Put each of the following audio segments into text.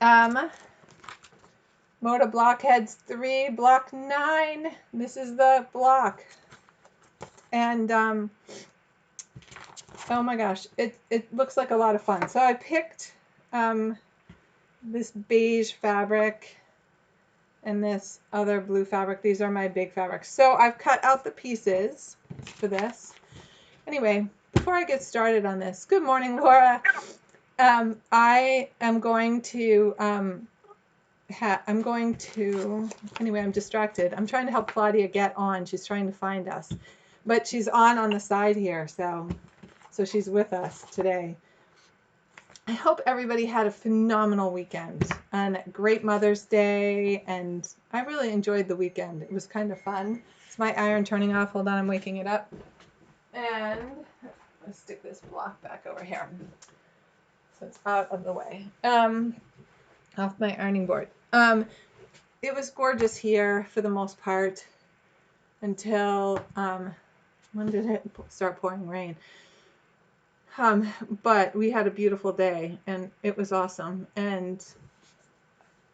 Moda Blockheads 3, block 9. This is the block. And oh my gosh, it looks like a lot of fun. So I picked this beige fabric and this other blue fabric. These are my big fabrics. So I've cut out the pieces for this. Anyway, before I get started on this, good morning, Laura. I am going to anyway, I'm distracted. I'm trying to help Claudia get on. She's trying to find us, but she's on the side here, so she's with us today. I hope everybody had a phenomenal weekend and a great Mother's Day, and I really enjoyed the weekend. It was kind of fun. It's my iron turning off. Hold on, I'm waking it up. And let's stick this block back over here so it's out of the way. Off my ironing board. It was gorgeous here for the most part until when did it start pouring rain? But we had a beautiful day and it was awesome. And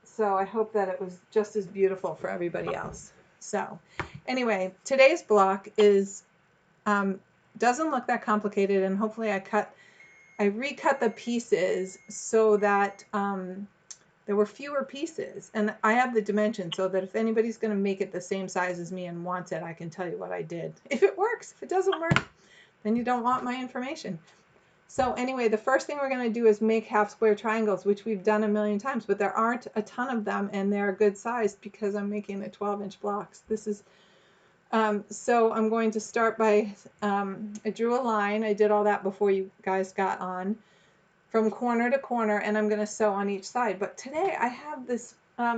so I hope that it was just as beautiful for everybody else. So anyway, today's block is doesn't look that complicated, and hopefully I recut the pieces so that there were fewer pieces, and I have the dimensions so that if anybody's going to make it the same size as me and wants it, I can tell you what I did. If it works, if it doesn't work, then you don't want my information. So anyway, the first thing we're going to do is make half square triangles, which we've done a million times, but there aren't a ton of them, and they're good sized because I'm making the 12-inch blocks. This is so I'm going to start by I drew a line. I did all that before you guys got on, from corner to corner, and I'm going to sew on each side. But today I have this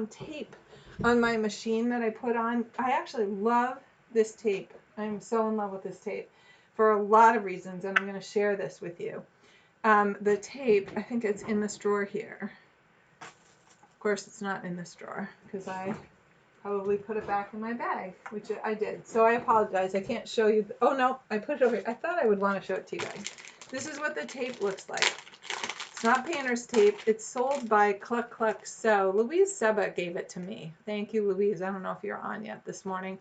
tape on my machine that I put on. I actually love this tape. I'm so in love with this tape for a lot of reasons, and I'm going to share this with you. The tape, I think it's in this drawer here. Of course, it's not in this drawer because I probably put it back in my bag, which I did. So I apologize. I can't show you. Oh, no, I put it over here. I thought I would want to show it to you guys. This is what the tape looks like. It's not painter's tape. It's sold by Cluck Cluck Sew. Louise Seba gave it to me. Thank you, Louise. I don't know if you're on yet this morning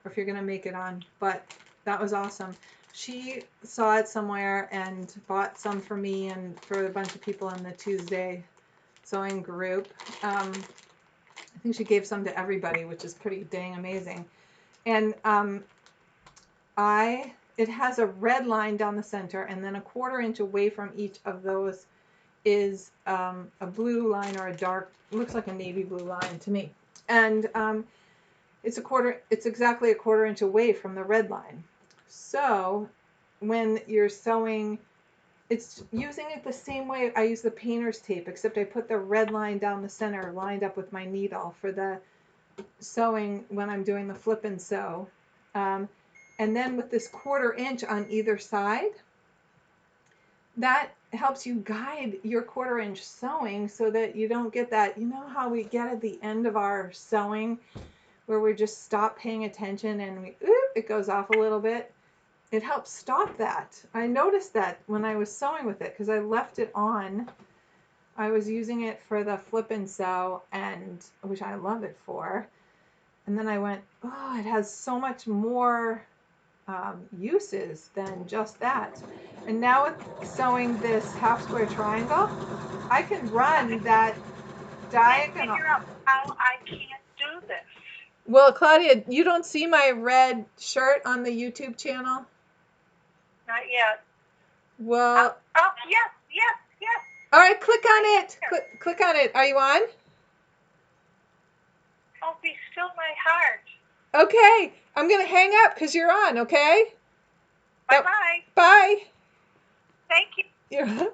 or if you're going to make it on, but that was awesome. She saw it somewhere and bought some for me and for a bunch of people in the Tuesday sewing group. I think she gave some to everybody, which is pretty dang amazing. And it has a red line down the center, and then a 1/4 inch away from each of those is a blue line, or a dark, looks like a navy blue line to me. And it's exactly a 1/4 inch away from the red line. So when you're sewing, it's using it the same way I use the painter's tape, except I put the red line down the center lined up with my needle for the sewing when I'm doing the flip and sew. And then with this 1/4 inch on either side, that helps you guide your 1/4 inch sewing so that you don't get that, you know how we get at the end of our sewing where we just stop paying attention and it goes off a little bit. It helps stop that. I noticed that when I was sewing with it because I left it on. I was using it for the flip and sew, and which I love it for. And then I went, oh, it has so much more uses than just that. And now with sewing this half square triangle, I can run that diagonal. I can't figure out how I can't do this. Well, Claudia, you don't see my red shirt on the YouTube channel? Not yet. Well. Oh, yes. All right, click on it. Click on it. Are you on? Oh, be still my heart. Okay, I'm going to hang up because you're on, okay? Bye-bye. Bye. Thank you.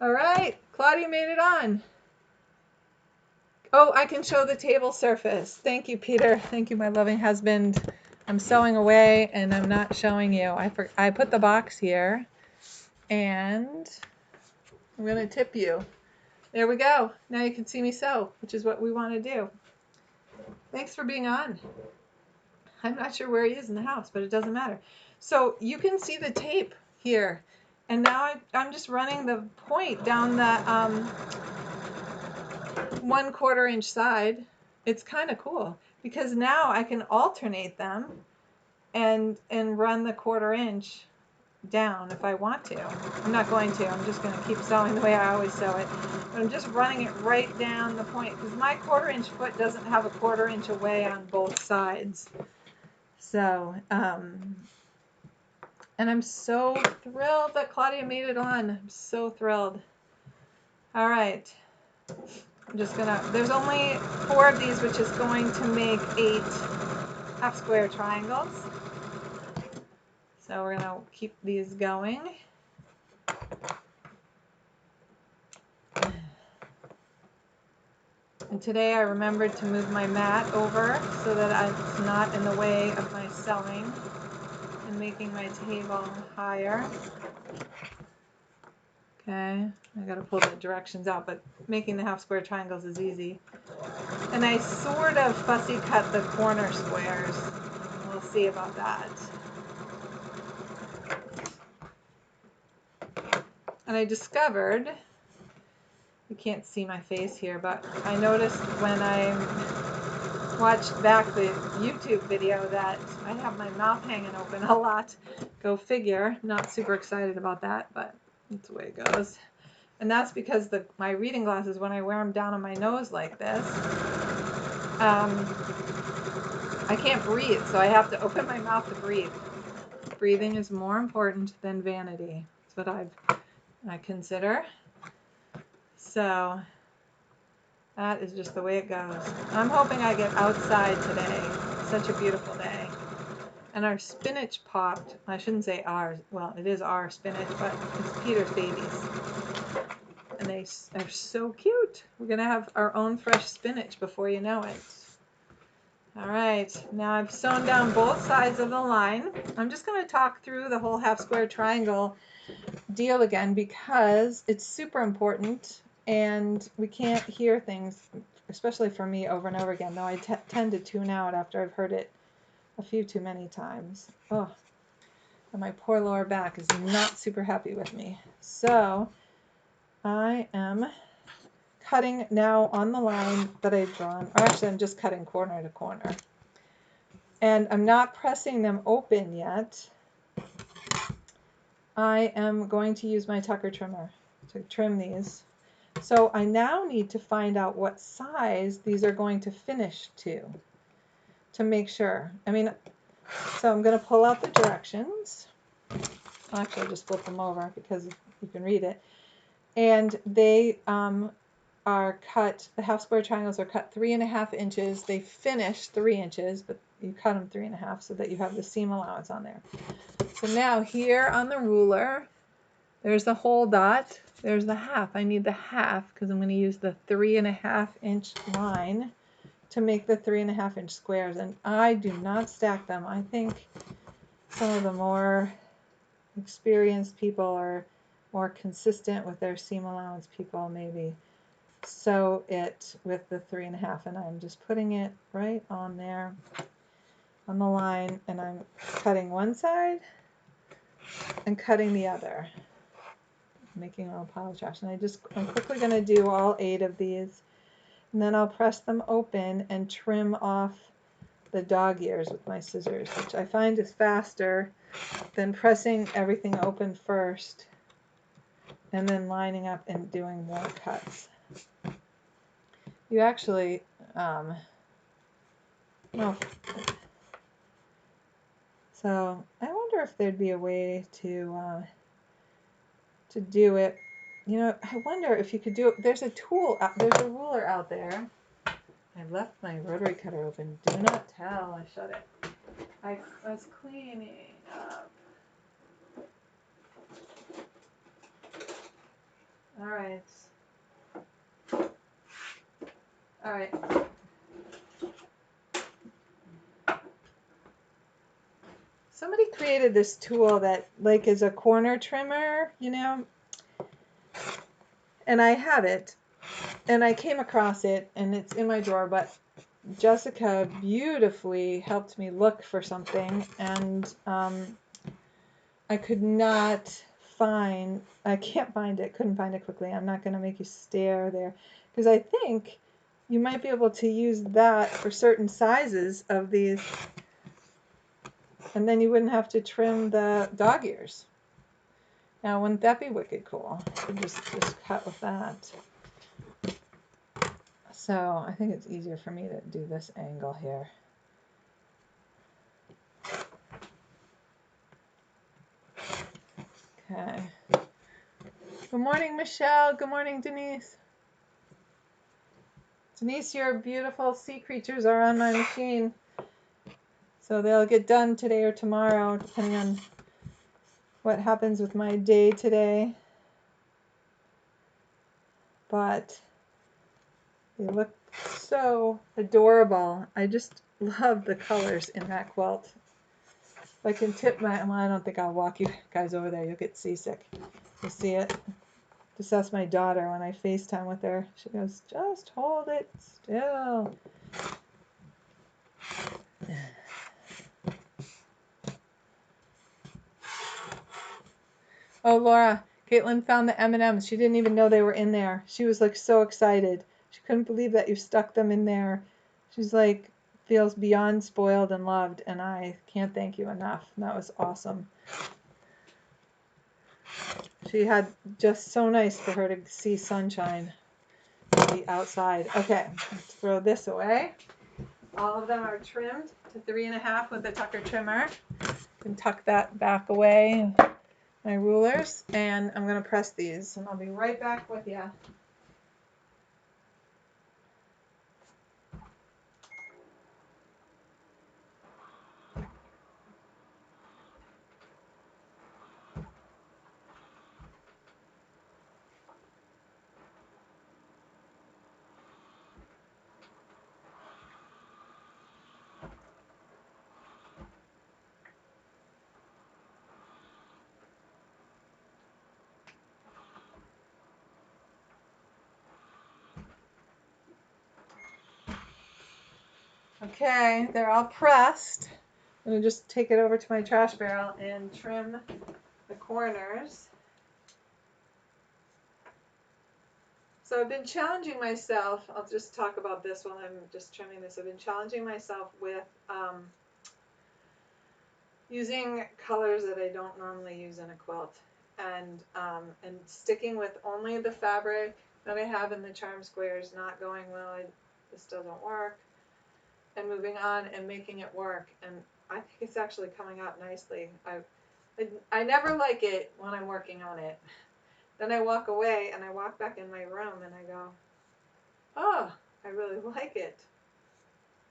All right, Claudia made it on. Oh, I can show the table surface. Thank you, Peter. Thank you, my loving husband. I'm sewing away and I'm not showing you. I put the box here and I'm going to tip you. There we go. Now you can see me sew, which is what we want to do. Thanks for being on. I'm not sure where he is in the house, but it doesn't matter. So you can see the tape here. And now I'm just running the point down the 1/4 inch side. It's kind of cool because now I can alternate them and run the 1/4 inch down if I want to. I'm not going to. I'm just going to keep sewing the way I always sew it. But I'm just running it right down the point because my 1/4 inch foot doesn't have a 1/4 inch away on both sides. So, and I'm so thrilled that Claudia made it on. I'm so thrilled. All right. I'm just gonna, there's only 4 of these, which is going to make 8 half square triangles. So we're gonna keep these going. And today I remembered to move my mat over so that it's not in the way of my sewing and making my table higher. Okay, I gotta pull the directions out, but making the half square triangles is easy. And I sort of fussy cut the corner squares. We'll see about that. And I discovered, you can't see my face here, but I noticed when I watched back the YouTube video that I have my mouth hanging open a lot. Go figure. Not super excited about that, but that's the way it goes. And that's because my reading glasses, when I wear them down on my nose like this, I can't breathe, so I have to open my mouth to breathe. Breathing is more important than vanity. That's what I consider. So that is just the way it goes. I'm hoping I get outside today. Such a beautiful day. And our spinach popped. I shouldn't say ours. Well, it is our spinach, but it's Peter's babies. And they are so cute. We're going to have our own fresh spinach before you know it. All right. Now I've sewn down both sides of the line. I'm just going to talk through the whole half square triangle deal again because it's super important and we can't hear things, especially for me, over and over again, though I tend to tune out after I've heard it a few too many times. Oh, and my poor lower back is not super happy with me. So I am cutting now on the line that I've drawn, or actually I'm just cutting corner to corner. And I'm not pressing them open yet. I am going to use my Tucker trimmer to trim these. So I now need to find out what size these are going to finish to make sure. I mean, so I'm going to pull out the directions. Actually, I'll just flip them over because you can read it. And they are cut, the half square triangles are cut 3.5 inches. They finish 3 inches, but you cut them 3.5 so that you have the seam allowance on there. So now here on the ruler, there's the whole dot. There's the half. I need the half because I'm going to use the 3.5 inch line to make the 3.5 inch squares. And I do not stack them. I think some of the more experienced people are more consistent with their seam allowance people maybe sew it with the 3.5, and I'm just putting it right on there on the line, and I'm cutting one side and cutting the other, making a little pile of trash. And I'm quickly going to do all 8 of these, and then I'll press them open and trim off the dog ears with my scissors, which I find is faster than pressing everything open first and then lining up and doing more cuts. You actually, no. So I wonder if there'd be a way to do it. You know, I wonder if you could do it. There's a tool, there's a ruler out there. I left my rotary cutter open. Do not tell. I shut it. I was cleaning up. All right. All right. Somebody created this tool that like is a corner trimmer, you know, and I have it, and I came across it, and it's in my drawer, but Jessica beautifully helped me look for something, and I could not find, I can't find it, couldn't find it quickly. I'm not going to make you stare there because I think you might be able to use that for certain sizes of these, and then you wouldn't have to trim the dog ears. Now, wouldn't that be wicked cool? You could just cut with that. So I think it's easier for me to do this angle here. Okay. Good morning, Michelle. Good morning, Denise. Denise, your beautiful sea creatures are on my machine. So they'll get done today or tomorrow, depending on what happens with my day today. But they look so adorable. I just love the colors in that quilt. If I can tip my, well, I don't think I'll walk you guys over there. You'll get seasick. You'll see it. Just ask my daughter when I FaceTime with her. She goes, just hold it still. Oh, Laura, Caitlin found the M&Ms. She didn't even know they were in there. She was like so excited. She couldn't believe that you stuck them in there. She's like, feels beyond spoiled and loved, and I can't thank you enough. That was awesome. She had just so nice for her to see sunshine, to be outside. Okay, let's throw this away. All of them are trimmed to 3.5 with a tucker trimmer. You can tuck that back away. My rulers, and I'm going to press these, and I'll be right back with you. Okay, they're all pressed. I'm going to just take it over to my trash barrel and trim the corners. So I've been challenging myself. I'll just talk about this while I'm just trimming this. I've been challenging myself with using colors that I don't normally use in a quilt, and sticking with only the fabric that I have in the charm squares, not going, well, this doesn't work, and moving on and making it work. And I think it's actually coming out nicely. I never like it when I'm working on it. Then I walk away and I walk back in my room and I go, oh, I really like it.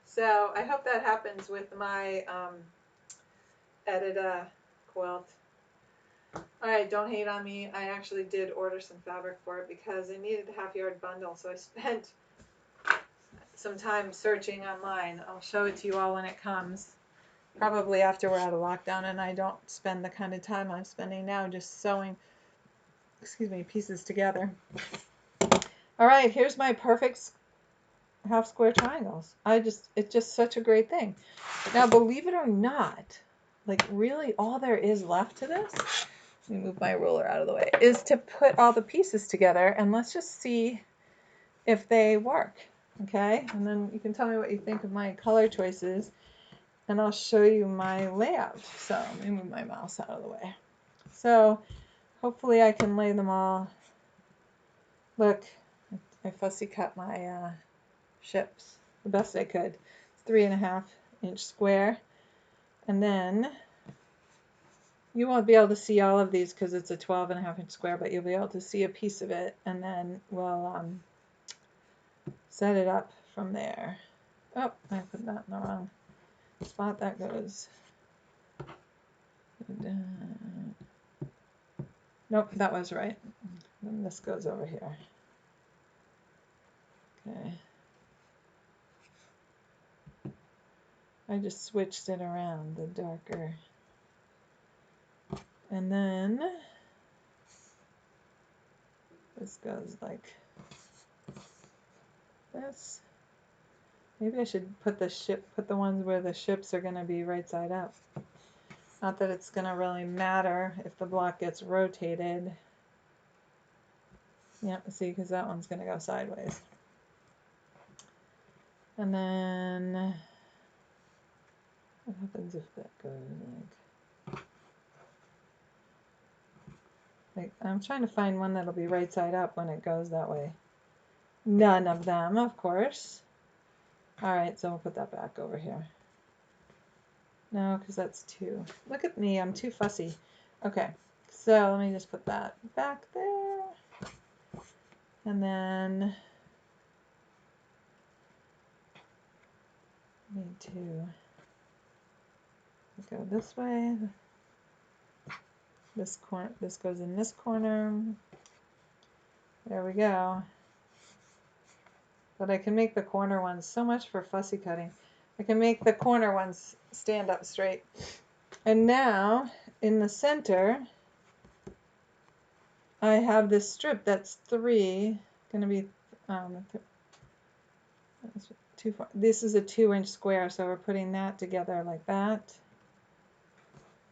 So I hope that happens with my Edita quilt. Alright, don't hate on me. I actually did order some fabric for it because I needed a half-yard bundle, so I spent some time searching online. I'll show it to you all when it comes. Probably after we're out of lockdown and I don't spend the kind of time I'm spending now just sewing, pieces together. Alright, here's my perfect half square triangles. It's just such a great thing. Now, believe it or not, like really all there is left to this, let me move my ruler out of the way, is to put all the pieces together, and let's just see if they work. Okay, and then you can tell me what you think of my color choices, and I'll show you my layout. So let me move my mouse out of the way. So hopefully I can lay them all. Look, I fussy cut my ships the best I could. It's 3.5 inch square, and then you won't be able to see all of these because it's a 12.5 inch square, but you'll be able to see a piece of it, and then we'll set it up from there. Oh, I put that in the wrong spot. That goes. Nope, that was right. And this goes over here. Okay. I just switched it around, the darker. And then this goes like this. Maybe I should put the ones where the ships are going to be right side up. Not that it's going to really matter if the block gets rotated. Yeah, see, because that one's going to go sideways. And then, what happens if that goes like, I'm trying to find one that'll be right side up when it goes that way. None of them, of course. All right, so we'll put that back over here. No, because that's two. Look at me, I'm too fussy. Okay, so let me just put that back there. And then need to go this way. This corner, this goes in this corner. There we go. But I can make the corner ones, so much for fussy cutting. I can make the corner ones stand up straight. And now in the center, I have this strip that's going to be too far. This is a 2-inch square, so we're putting that together like that.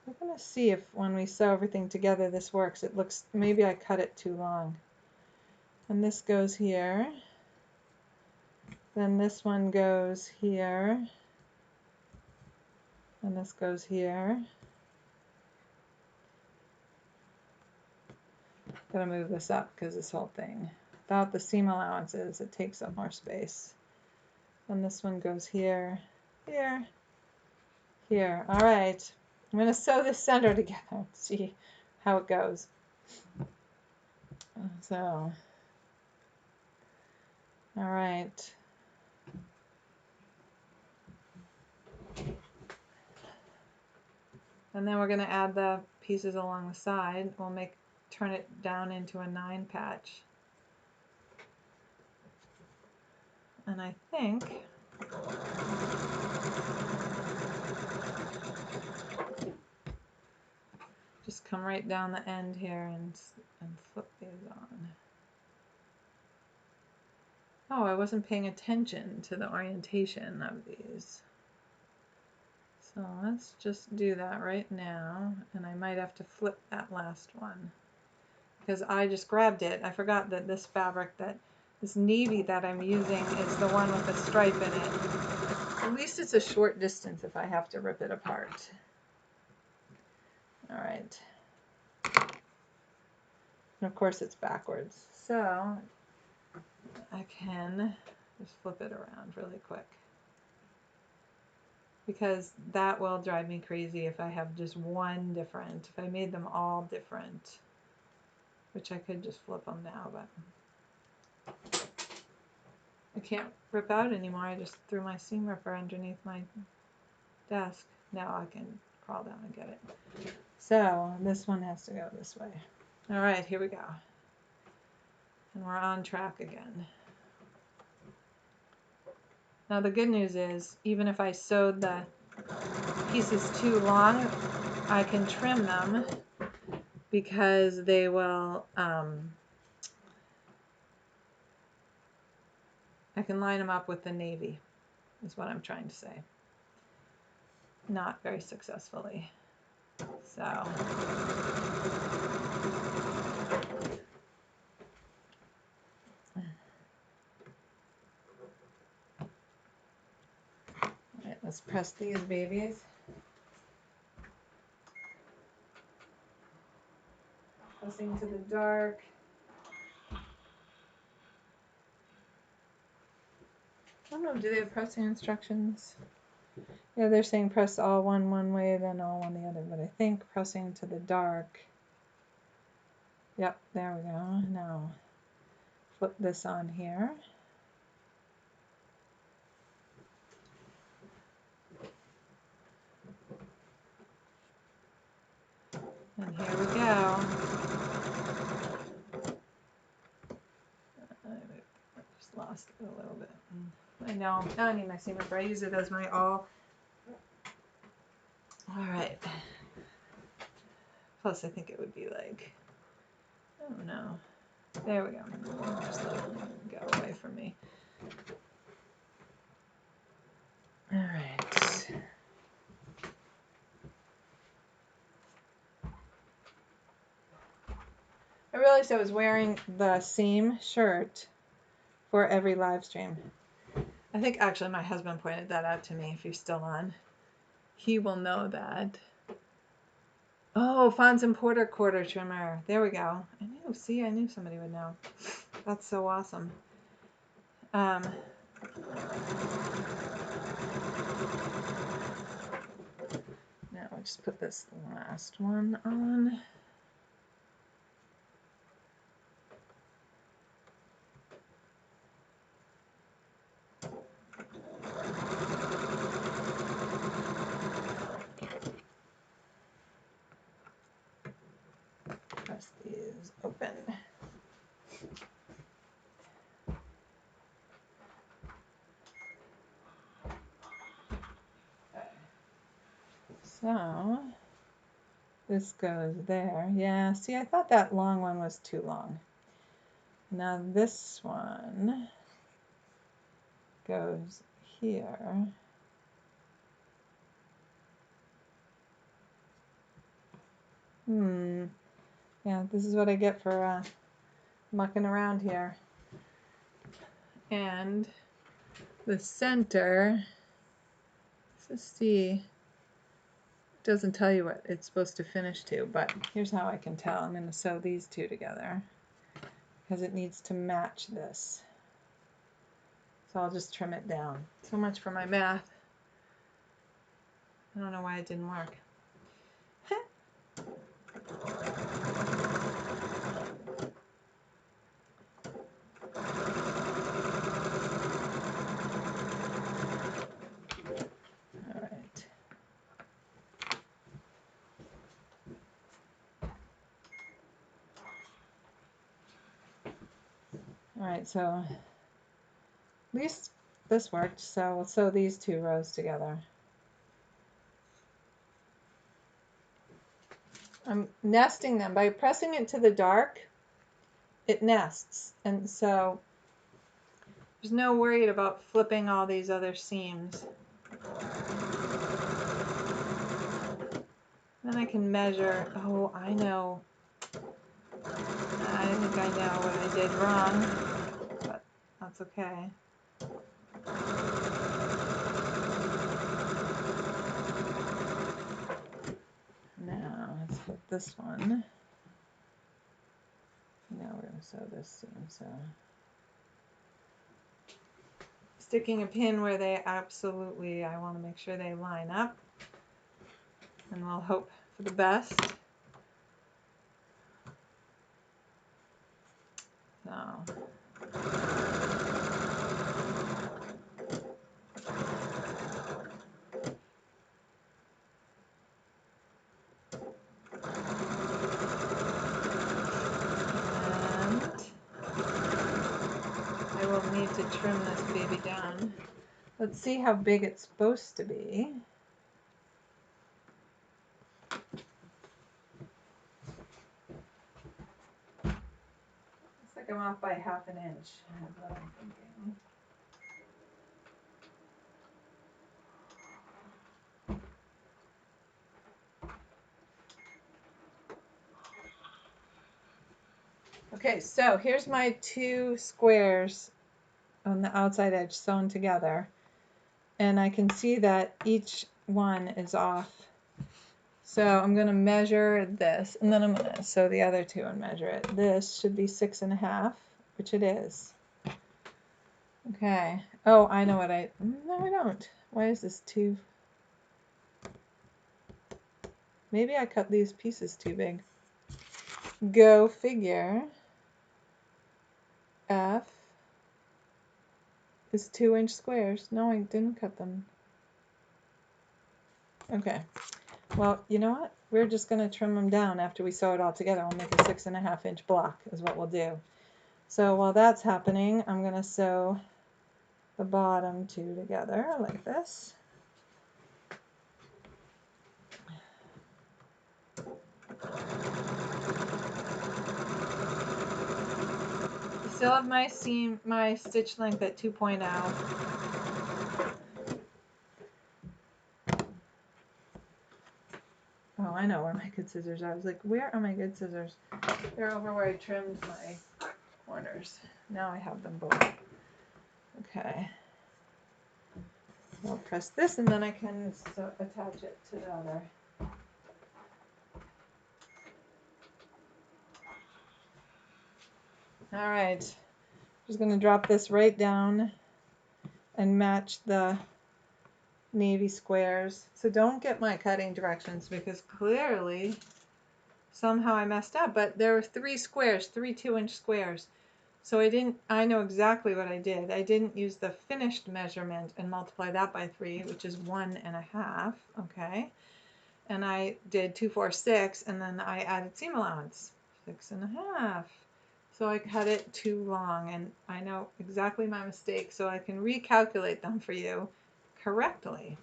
We're going to see if when we sew everything together this works. It looks, maybe I cut it too long. And this goes here. Then this one goes here. And this goes here. Gotta move this up because this whole thing, without the seam allowances, it takes up more space. And this one goes here, here, here. All right, I'm gonna sew this center together. See how it goes. So, all right. And then we're gonna add the pieces along the side. We'll turn it down into a 9 patch. And I think just come right down the end here and flip these on. Oh, I wasn't paying attention to the orientation of these. So let's just do that right now. And I might have to flip that last one because I just grabbed it. I forgot that this fabric, this navy that I'm using is the one with the stripe in it. At least it's a short distance if I have to rip it apart. All right. And of course it's backwards. So I can just flip it around really quick, because that will drive me crazy if I have just one different. If I made them all different, which I could just flip them now, but I can't rip out anymore. I just threw my seam ripper underneath my desk. Now I can crawl down and get it. So this one has to go this way. All right, here we go. And we're on track again. Now the good news is, even if I sewed the pieces too long, I can trim them because they will, I can line them up with the navy, is what I'm trying to say. Not very successfully. So. Alright, let's press these babies. Pressing to the dark. I don't know, do they have pressing instructions? Yeah, they're saying press all one way, then all one the other, but I think pressing to the dark. Yep, there we go. Now flip this on here. And here we go. I just lost it a little bit. I know, I need my seam ripper. I use it as my all. Alright. Plus I think it would be like, I don't know. There we go. Just let it go away from me. Alright. I realized I was wearing the same shirt for every live stream. I think actually my husband pointed that out to me. If you're still on, he will know that. Oh, Fons and Porter quarter trimmer. There we go. I knew. See, I knew somebody would know. That's so awesome. Now we'll just put this last one on. Press these open. So this goes there. Yeah, see, I thought that long one was too long. Now this one goes here. Yeah, this is what I get for mucking around here. And the center, let's see, it doesn't tell you what it's supposed to finish to, but here's how I can tell. I'm going to sew these two together because it needs to match this. So I'll just trim it down. So much for my math. I don't know why it didn't work. All right. All right, so at least this worked. So we'll sew these two rows together. I'm nesting them. By pressing it to the dark, it nests. And so there's no worry about flipping all these other seams. Then I can measure. Oh, I know. I think I know what I did wrong, but that's okay. Now let's flip this one. Now we're going to sew this seam. So sticking a pin where they absolutely, I want to make sure they line up, and we'll hope for the best. So I will need to trim this baby down. Let's see how big it's supposed to be. Looks like I'm off by ½ an inch. That's what I'm thinking. Okay, so here's my two squares on the outside edge sewn together, and I can see that each one is off. So I'm going to measure this, and then I'm going to sew the other two and measure it. This should be 6½, which it is. Okay. Oh, I know what no, I don't. Why is this too? Maybe I cut these pieces too big. Go figure. F is 2-inch squares. No, I didn't cut them. Okay. Well, you know what? We're just going to trim them down after we sew it all together. We'll make a 6½-inch block is what we'll do. So while that's happening, I'm going to sew the bottom two together like this. I still have my stitch length at 2.0. Oh, I know where my good scissors are. I was like, where are my good scissors? They're over where I trimmed my corners. Now I have them both. Okay. I'll press this and then I can attach it to the other. All right. Just going to drop this right down and match the navy squares. So don't get my cutting directions because clearly somehow I messed up, but there were 3 squares, 3 2-inch squares. So I know exactly what I did. I didn't use the finished measurement and multiply that by 3, which is 1.5, okay? And I did 2, 4, 6, and then I added seam allowance, 6.5. So I cut it too long, and I know exactly my mistake, so I can recalculate them for you correctly.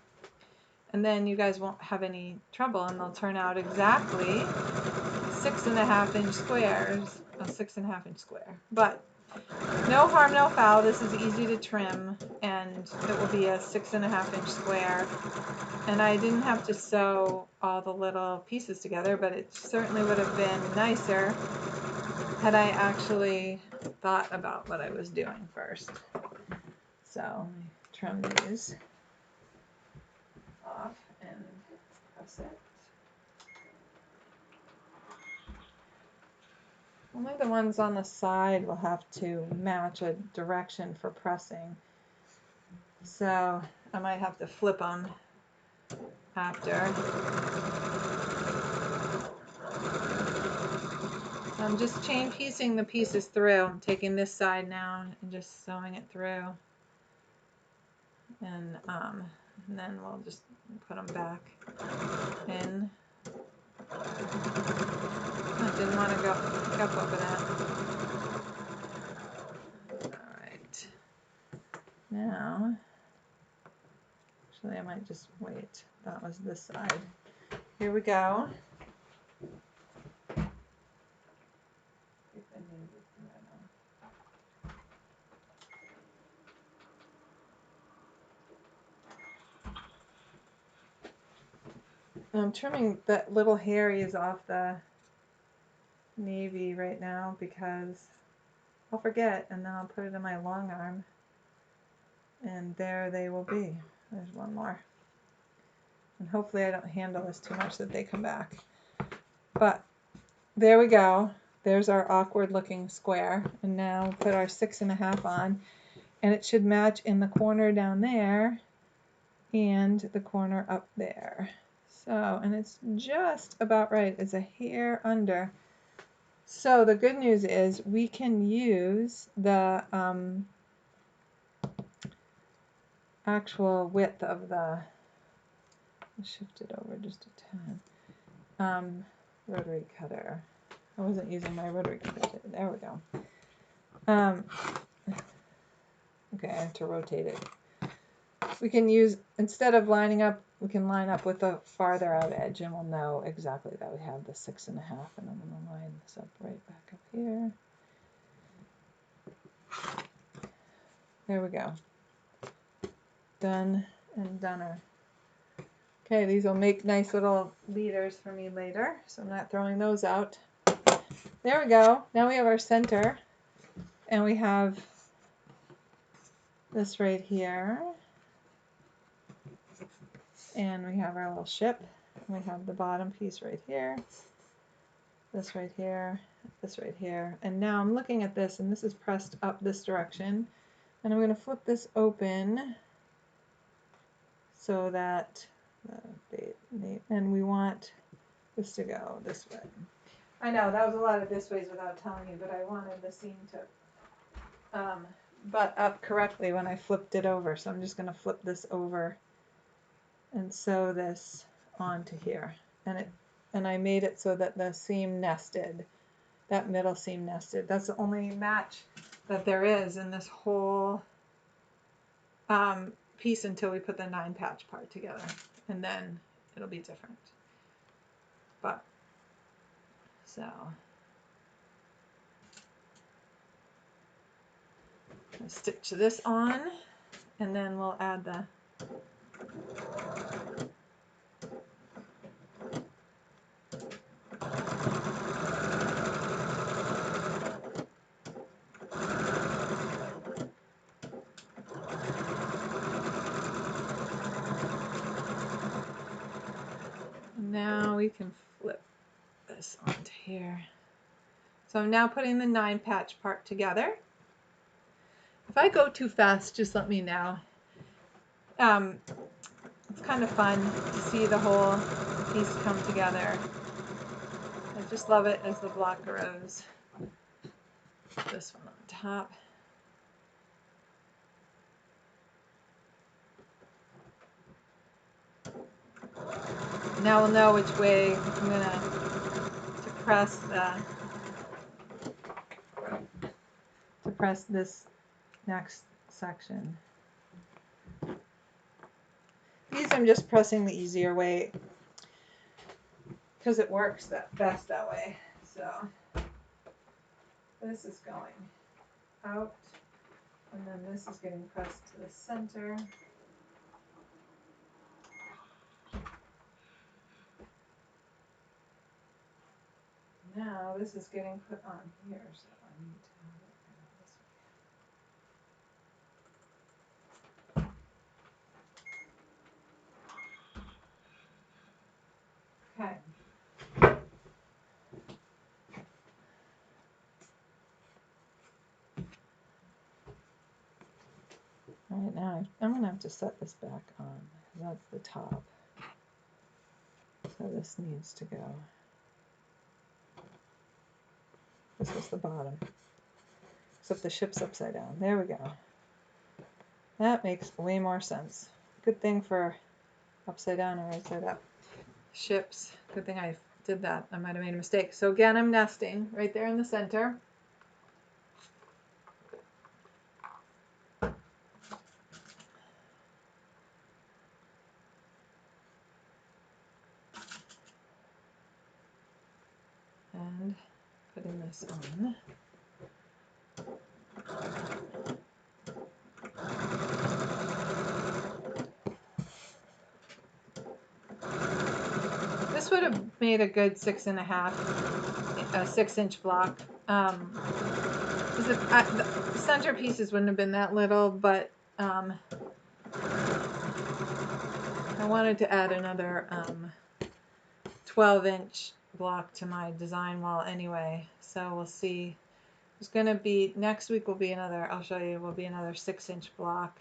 And then you guys won't have any trouble, and they'll turn out exactly 6.5-inch squares, a 6.5-inch square. But no harm, no foul. This is easy to trim, and it will be a 6.5-inch square. And I didn't have to sew all the little pieces together, but it certainly would have been nicer had I actually thought about what I was doing first. So let me trim these off and press it. Only the ones on the side will have to match a direction for pressing. So I might have to flip them after. I'm just chain piecing the pieces through. I'm taking this side now and just sewing it through. And then we'll just put them back in. I didn't want to go up over that. All right. Now, actually I might just wait. That was this side. Here we go. I'm trimming the little hairies off the navy right now because I'll forget and then I'll put it in my long arm and there they will be. There's one more. And hopefully I don't handle this too much that they come back. But there we go. There's our awkward looking square. And now put our 6.5 on and it should match in the corner down there and the corner up there. So, and it's just about right. It's a hair under. So the good news is we can use the actual width of the, shift it over just a tad, rotary cutter. I wasn't using my rotary cutter today. There we go. Okay, I have to rotate it. We can use, instead of lining up, we can line up with the farther out edge and we'll know exactly that we have the 6.5, and I'm going to line this up right back up here. There we go. Done and doner. Okay, these will make nice little leaders for me later, so I'm not throwing those out. There we go. Now we have our center, and we have this right here. And we have our little ship. We have the bottom piece right here, this right here, this right here. And now I'm looking at this, and this is pressed up this direction. And I'm going to flip this open so that, and we want this to go this way. I know, that was a lot of this ways without telling you, but I wanted the seam to butt up correctly when I flipped it over. So I'm just going to flip this over and sew this onto here, and I made it so that the seam nested, that middle seam nested. That's the only match that there is in this whole piece until we put the 9-patch part together, and then it'll be different. But so I'll stitch this on, and then we'll add the we can flip this onto here. So I'm now putting the 9-patch part together. If I go too fast, just let me know. It's kind of fun to see the whole piece come together. I just love it as the block grows. This one on top. Now we'll know which way I'm gonna press this next section. These I'm just pressing the easier way because it works best that way. So this is going out, and then this is getting pressed to the center. Now this is getting put on here, so I need to have it this way. Okay. All right, now I'm going to have to set this back on. That's the top. So this needs to go. This was the bottom. Except the ship's upside down. There we go. That makes way more sense. Good thing for upside down and right side up. Ships. Good thing I did that. I might have made a mistake. So again, I'm nesting right there in the center. And putting this on. This would have made a good 6.5 block. The center pieces wouldn't have been that little, but I wanted to add another 12-inch block to my design wall anyway. So we'll see. There's going to be, next week will be another, I'll show you, will be another 6-inch block.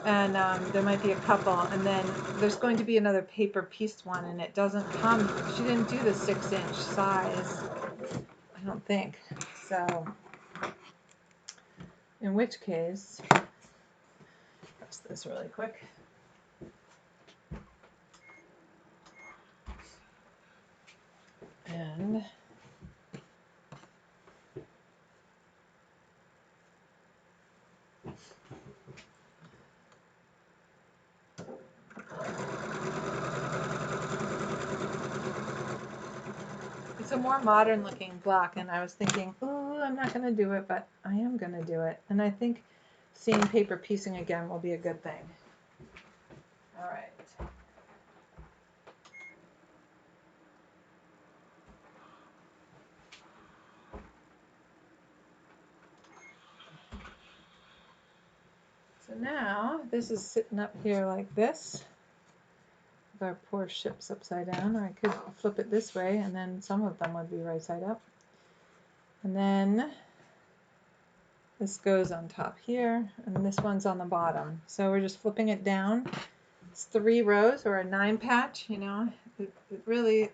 And there might be a couple, and then there's going to be another paper pieced one, and it doesn't come, she didn't do the 6-inch size, I don't think. So, in which case, press this really quick. And it's a more modern looking block, and I was thinking, oh, I'm not going to do it, but I am going to do it. And I think seeing paper piecing again will be a good thing. All right. So now this is sitting up here like this. Our poor ship's upside down. I could flip it this way, and then some of them would be right side up. And then this goes on top here, and this one's on the bottom. So we're just flipping it down. It's 3 rows or a 9-patch, you know. It really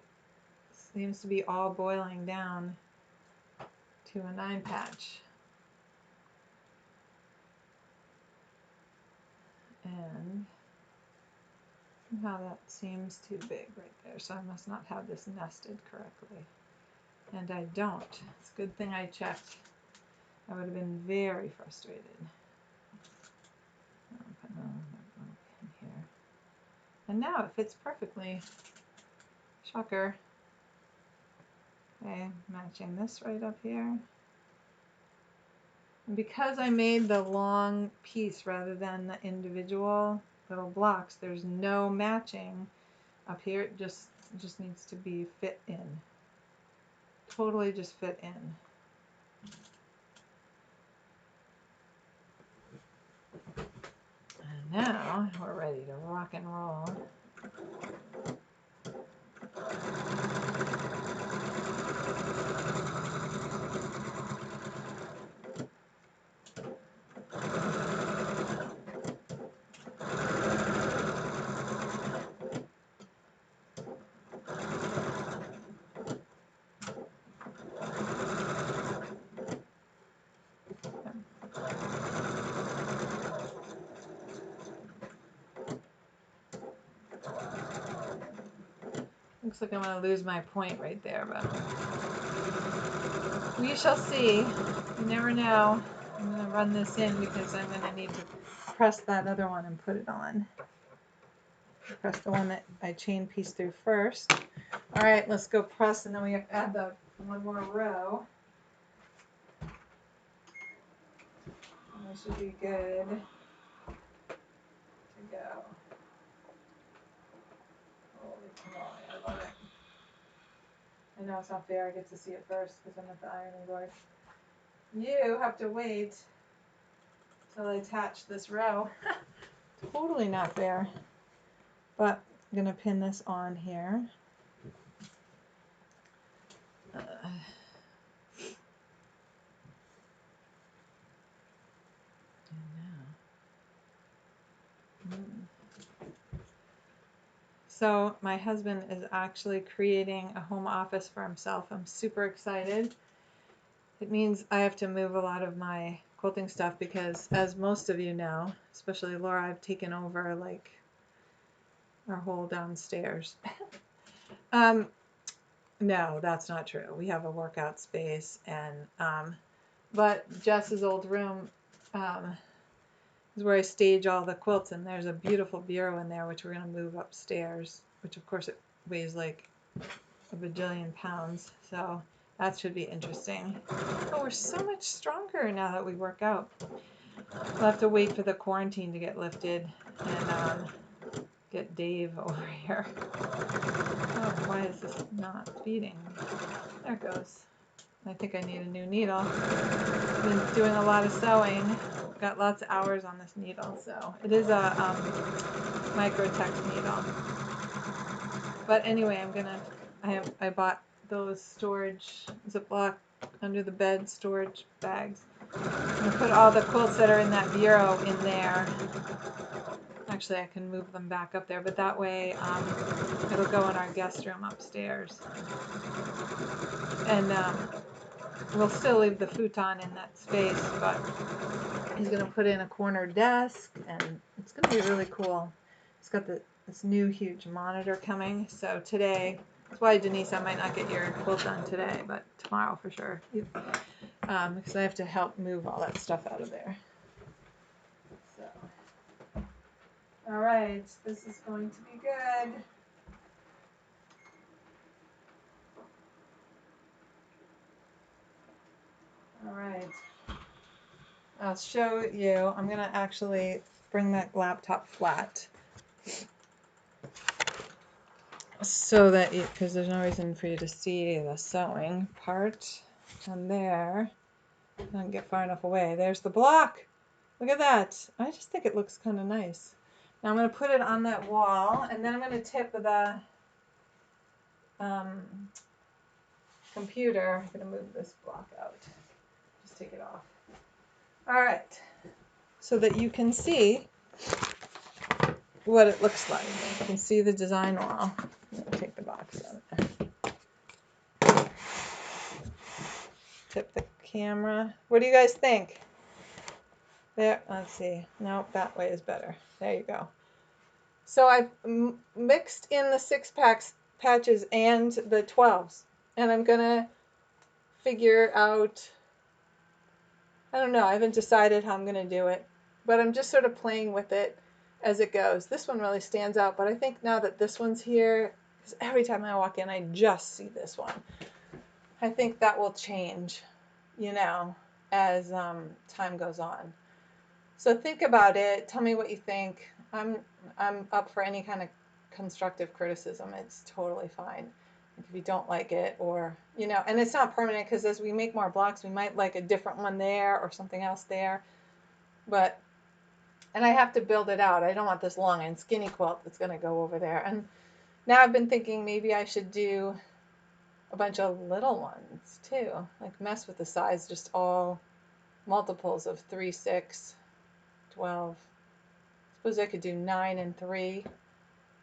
seems to be all boiling down to a 9-patch. And somehow that seems too big right there, so I must not have this nested correctly. And I don't. It's a good thing I checked. I would have been very frustrated. I'll put another little pin here. And now it fits perfectly. Shocker. Okay, matching this right up here. And because I made the long piece rather than the individual little blocks, there's no matching up here. It just needs to be fit in. Totally just fit in. And now we're ready to rock and roll. Looks like I'm going to lose my point right there, but we shall see. You never know. I'm going to run this in because I'm going to need to press that other one and put it on. Press the one that I chain piece through first. All right, let's go press, and then we have to add the one more row. And this should be good to go. Holy moly, I love it. I know it's not fair. I get to see it first because I'm at the ironing board. You have to wait till I attach this row. Totally not fair. But I'm going to pin this on here. So my husband is actually creating a home office for himself. I'm super excited. It means I have to move a lot of my quilting stuff because, as most of you know, especially Laura, I've taken over like our whole downstairs. No, that's not true. We have a workout space, and but Jess's old room is where I stage all the quilts, and there's a beautiful bureau in there which we're going to move upstairs, which of course it weighs like a bajillion pounds, so that should be interesting. But we're so much stronger now that we work out. We'll have to wait for the quarantine to get lifted and get Dave over here. Oh, why is this not feeding? There it goes. I think I need a new needle. I've been doing a lot of sewing. Got lots of hours on this needle, so it is a Microtex needle. But anyway, I bought those storage Ziploc under the bed storage bags. I'm gonna put all the quilts that are in that bureau in there. Actually, I can move them back up there, but that way it'll go in our guest room upstairs. And we'll still leave the futon in that space, but he's going to put in a corner desk, and it's going to be really cool. He's got this new huge monitor coming, so today, that's why, Denise, I might not get your quilt done today, but tomorrow for sure, because I have to help move all that stuff out of there. So, all right, this is going to be good. All right. I'll show you. I'm going to actually bring that laptop flat so that because there's no reason for you to see the sewing part. And there, I don't get far enough away. There's the block. Look at that. I just think it looks kind of nice. Now I'm going to put it on that wall, and then I'm going to tip the computer. I'm going to move this block out. Just take it off. All right. So that you can see what it looks like. You can see the design wall. I'm going to take the box out. Tip the camera. What do you guys think? There, let's see. No, that way is better. There you go. So I've mixed in the 6-pack patches and the 12s. And I'm going to figure out, I don't know, I haven't decided how I'm going to do it. But I'm just sort of playing with it as it goes. This one really stands out, but I think now that this one's here, because every time I walk in, I just see this one. I think that will change, you know, as time goes on. So think about it. Tell me what you think. I'm up for any kind of constructive criticism. It's totally fine if you don't like it, or, you know, and it's not permanent, because as we make more blocks, we might like a different one there or something else there. But, and I have to build it out. I don't want this long and skinny quilt that's going to go over there. And now I've been thinking maybe I should do a bunch of little ones too, like mess with the size, just all multiples of 3, 6, 12. Suppose I could do 9 and 3.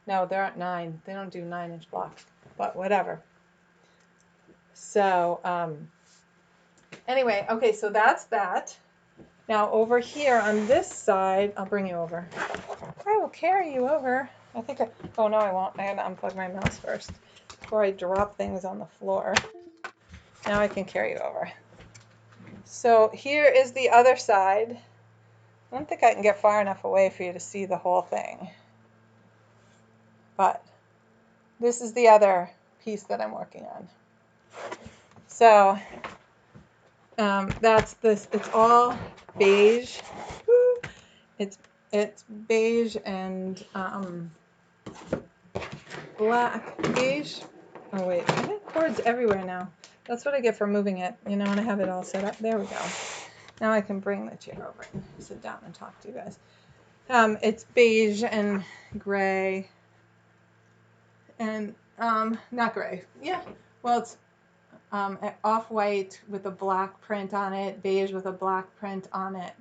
No, there aren't 9. They don't do 9-inch blocks, but whatever. So anyway, okay, so that's that. Now over here on this side, I'll bring you over. I will carry you over. I think oh no, I won't. I gotta unplug my mouse first. before I drop things on the floor. Now I can carry you over. So here is the other side. I don't think I can get far enough away for you to see the whole thing. But this is the other piece that I'm working on. So that's this. It's all beige. It's beige and black. Beige. Oh wait, I got cords everywhere now. That's what I get for moving it. You know, when I have it all set up. There we go. Now I can bring the chair over and sit down and talk to you guys. It's beige and gray. And not gray. Yeah. Well, it's off-white with a black print on it, beige with a black print on it.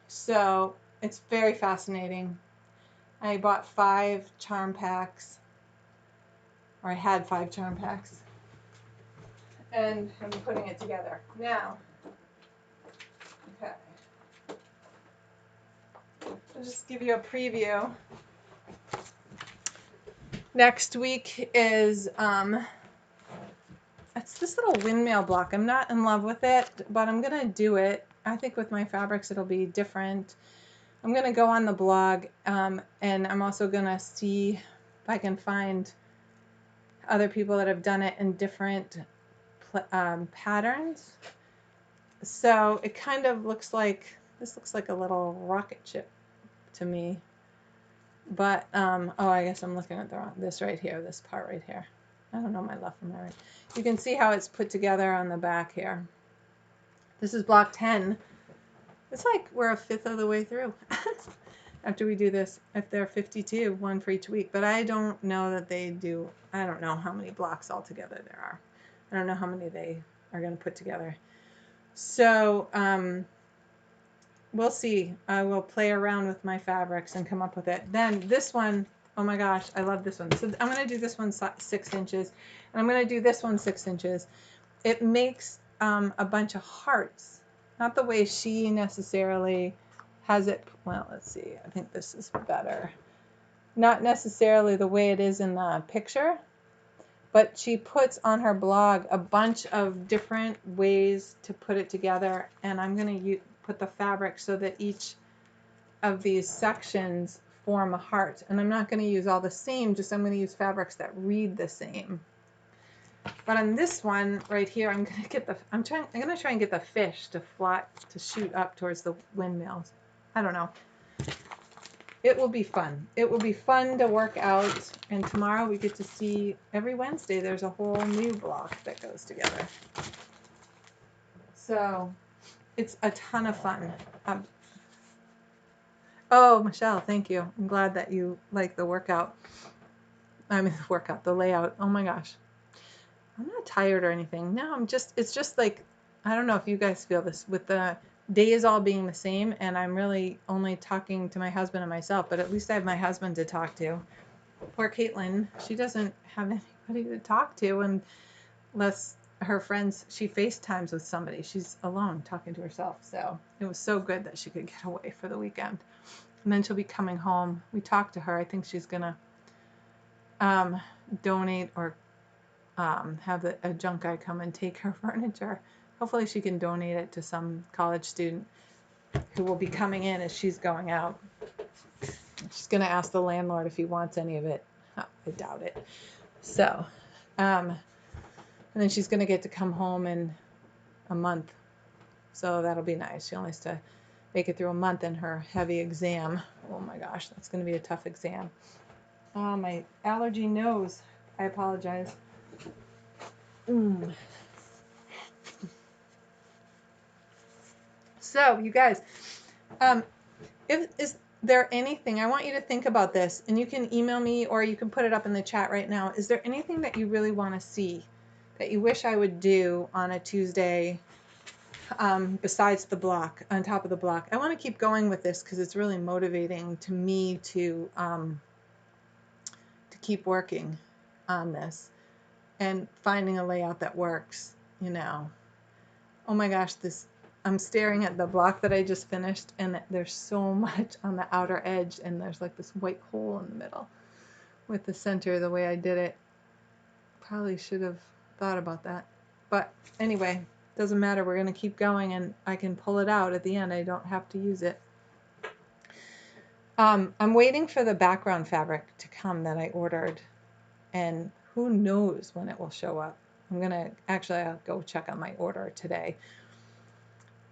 So it's very fascinating. I bought 5 charm packs, or I had 5 charm packs, and I'm putting it together now. Okay. I'll just give you a preview. Next week is it's this little windmill block. I'm not in love with it, but I'm gonna do it. I think with my fabrics it'll be different. I'm gonna go on the blog, and I'm also gonna see if I can find other people that have done it in different patterns. So it kind of looks like, this looks like a little rocket ship to me. But, oh, I guess I'm looking at the wrong, this right here, this part right here. I don't know my left from my right. You can see how it's put together on the back here. This is block 10. It's like we're a fifth of the way through. After we do this, if they're 52, one for each week. But I don't know that they do, I don't know how many blocks altogether there are. I don't know how many they are going to put together. So we'll see. I will play around with my fabrics and come up with it. Then this one, oh my gosh, I love this one. So I'm going to do this one 6 inches, and I'm going to do this one 6 inches. It makes a bunch of hearts, not the way she necessarily has it. Well, let's see. I think this is better. Not necessarily the way it is in the picture, but she puts on her blog a bunch of different ways to put it together, and I'm going to put the fabric so that each of these sections form a heart. And I'm not going to use all the same, just I'm going to use fabrics that read the same. But on this one right here, I'm going to get the, I'm going to try and get the fish to fly, to shoot up towards the windmills. I don't know. It will be fun. It will be fun to work out. And tomorrow we get to see, every Wednesday there's a whole new block that goes together. So it's a ton of fun. Oh, Michelle, thank you. I'm glad that you like the workout. I mean, the workout, the layout. Oh my gosh. I'm not tired or anything. No, it's just like, I don't know if you guys feel this with the days all being the same, and I'm really only talking to my husband and myself, but at least I have my husband to talk to. Poor Caitlin, she doesn't have anybody to talk to unless her friends, she FaceTimes with somebody. She's alone talking to herself. So it was so good that she could get away for the weekend. And then she'll be coming home. We talked to her. I think she's going to donate or have a junk guy come and take her furniture. Hopefully she can donate it to some college student who will be coming in as she's going out. She's going to ask the landlord if he wants any of it. Oh, I doubt it. So, and then she's going to get to come home in a month. So that'll be nice. She only has to make it through a month in her heavy exam. Oh my gosh, that's going to be a tough exam. My allergy nose. I apologize. So, you guys, is there anything, I want you to think about this, and you can email me or you can put it up in the chat right now. Is there anything that you really want to see that you wish I would do on a Tuesday besides the block, on top of the block? I want to keep going with this because it's really motivating to me to keep working on this and finding a layout that works, you know. Oh my gosh, I'm staring at the block that I just finished, and there's so much on the outer edge, and there's like this white hole in the middle with the center the way I did it. Probably should have thought about that. But anyway, doesn't matter. We're going to keep going, and I can pull it out at the end. I don't have to use it. I'm waiting for the background fabric to come that I ordered, and who knows when it will show up. I'll go check on my order today.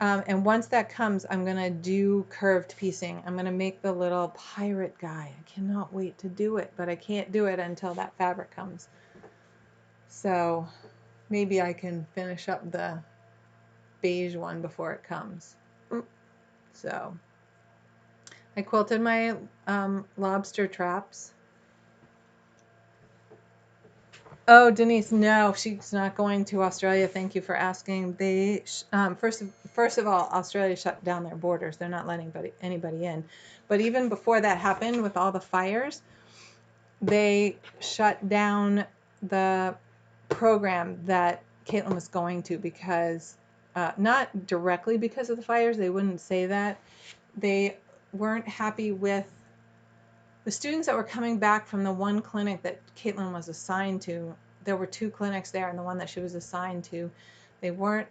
And once that comes, I'm going to do curved piecing. I'm going to make the little pirate guy. I cannot wait to do it, but I can't do it until that fabric comes. So maybe I can finish up the beige one before it comes. So I quilted my lobster traps. Oh, Denise, no, she's not going to Australia. Thank you for asking. They first of all, Australia shut down their borders. They're not letting anybody in. But even before that happened, with all the fires, they shut down the program that Caitlin was going to because not directly because of the fires. They wouldn't say that. They weren't happy with the students that were coming back from the one clinic that Caitlin was assigned to. There were 2 clinics there, and the one that she was assigned to, they weren't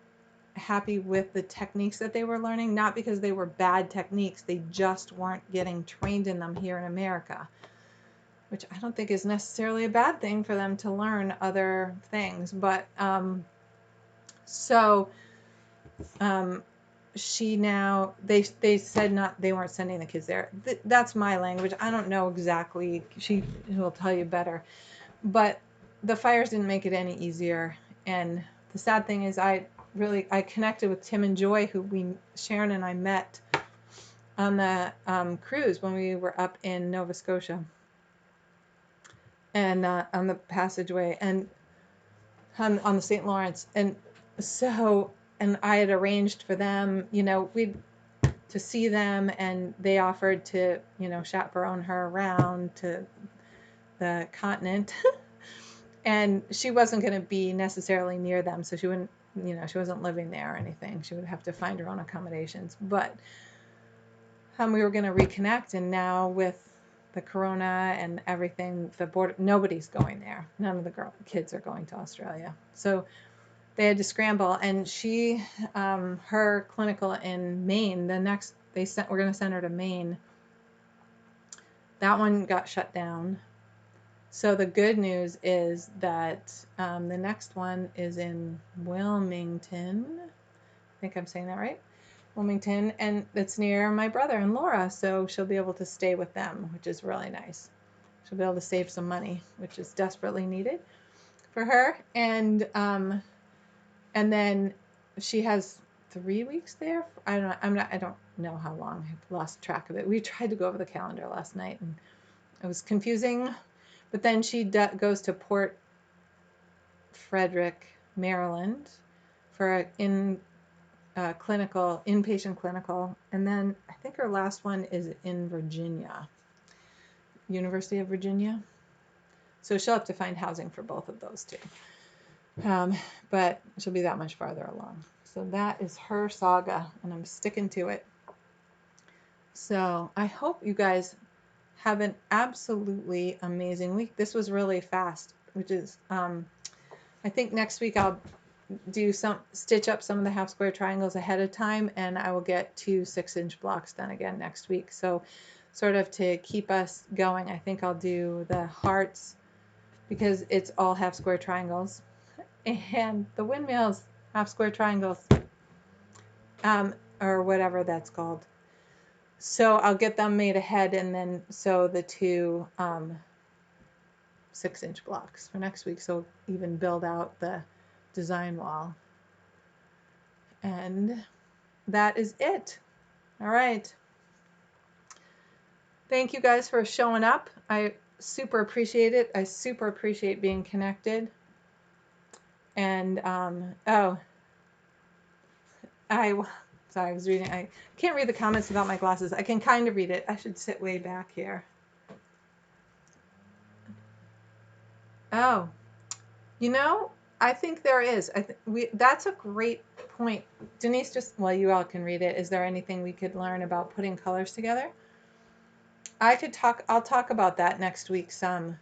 happy with the techniques that they were learning, not because they were bad techniques. They just weren't getting trained in them here in America, which I don't think is necessarily a bad thing for them to learn other things. But she now they said they weren't sending the kids there. That's my language. I don't know exactly. She will tell you better. But the fires didn't make it any easier. And the sad thing is I connected with Tim and Joy, who Sharon and I met on the cruise when we were up in Nova Scotia and on the passageway and on the St. Lawrence. And so, and I had arranged for them, to see them, and they offered to, chaperone her around to the continent. And she wasn't going to be necessarily near them, so she wouldn't, she wasn't living there or anything. She would have to find her own accommodations. But we were going to reconnect, and now with the corona and everything, the border, nobody's going there. None of the kids are going to Australia. So they had to scramble, and she, her clinical in Maine, we're going to send her to Maine. That one got shut down. So the good news is that the next one is in Wilmington. I think I'm saying that right. Wilmington, and it's near my brother and Laura, so she'll be able to stay with them, which is really nice. She'll be able to save some money, which is desperately needed for her. And then she has 3 weeks there. I don't know how long. I've lost track of it. We tried to go over the calendar last night, and it was confusing. But then she goes to Port Frederick, Maryland, for an inpatient clinical, and then I think her last one is in Virginia, University of Virginia. So she'll have to find housing for both of those too. But she'll be that much farther along. So that is her saga, and I'm sticking to it. So I hope you guys have an absolutely amazing week. This was really fast, which is, I think next week I'll stitch up some of the half square triangles ahead of time, and I will get 2 6-inch blocks done again next week. So sort of to keep us going, I think I'll do the hearts because it's all half square triangles, and the windmills half square triangles, or whatever that's called. So I'll get them made ahead, and then sew the 2 6-inch blocks for next week, so even build out the design wall. And that is it. All right. Thank you guys for showing up. I super appreciate it. I super appreciate being connected. And sorry, I was reading. I can't read the comments without my glasses. I can kind of read it. I should sit way back here. Oh, I think there is. That's a great point. Denise, you all can read it. Is there anything we could learn about putting colors together? I'll talk about that next week some.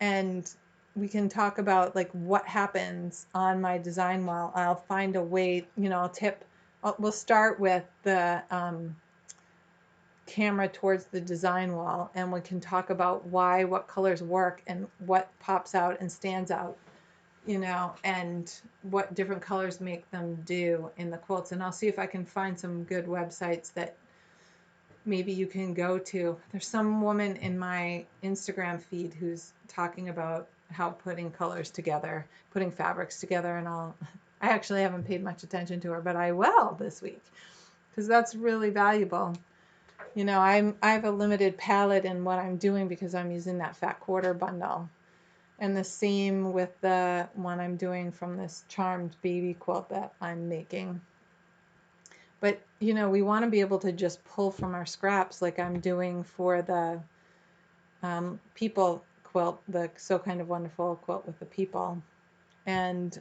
And we can talk about like what happens on my design wall. I'll find a way, we'll start with the camera towards the design wall, and we can talk about why, what colors work and what pops out and stands out, and what different colors make them do in the quilts. And I'll see if I can find some good websites that maybe you can go to. There's some woman in my Instagram feed who's talking about how putting colors together, putting fabrics together, and all. I actually haven't paid much attention to her, but I will this week because that's really valuable. I have a limited palette in what I'm doing because I'm using that fat quarter bundle. And the same with the one I'm doing from this charmed baby quilt that I'm making. But, we want to be able to just pull from our scraps like I'm doing for the people quilt, the So Kind of Wonderful quilt with the people. And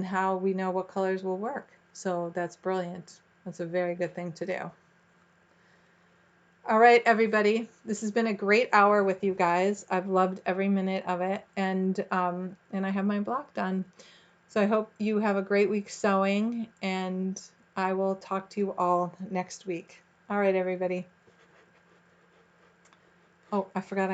how we know what colors will work. So that's brilliant. That's a very good thing to do. All right, everybody. This has been a great hour with you guys. I've loved every minute of it, and I have my block done. So I hope you have a great week sewing, and I will talk to you all next week. All right, everybody. Oh, I forgot